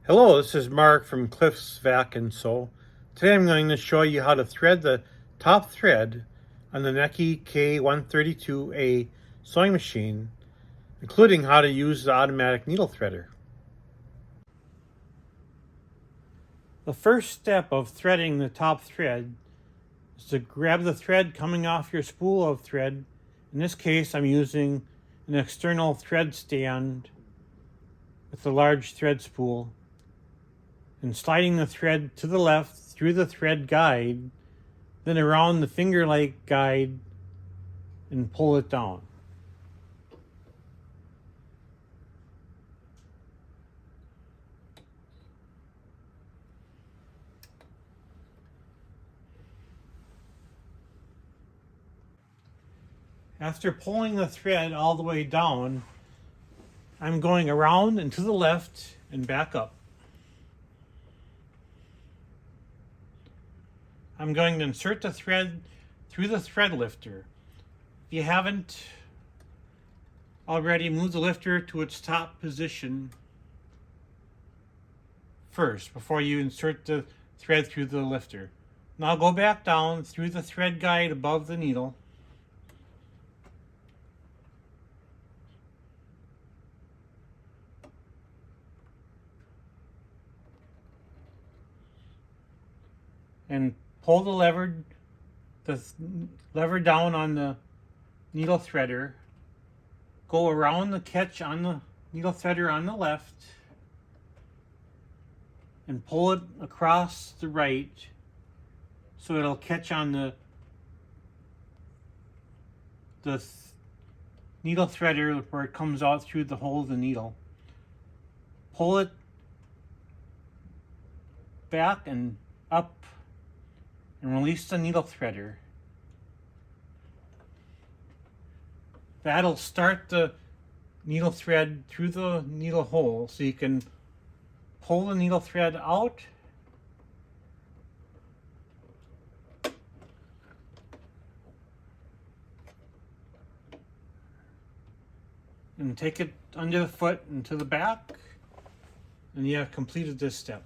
Hello, this is Mark from Cliff's Vac and Sew. Today I'm going to show you how to thread the top thread on the Necchi K132A sewing machine, including how to use the automatic needle threader. The first step of threading the top thread is to grab the thread coming off your spool of thread. In this case, I'm using an external thread stand with a large thread spool, and sliding the thread to the left through the thread guide, then around the finger-like guide and pull it down. After pulling the thread all the way down, I'm going around and to the left and back up. I'm going to insert the thread through the thread lifter. If you haven't already, move the lifter to its top position first before you insert the thread through the lifter. Now go back down through the thread guide above the needle. And pull the lever down on the needle threader. Go around the catch on the needle threader on the left and pull it across the right so it'll catch on the needle threader where it comes out through the hole of the needle. Pull it back and up and release the needle threader. That'll start the needle thread through the needle hole, so you can pull the needle thread out and take it under the foot and to the back, and you have completed this step.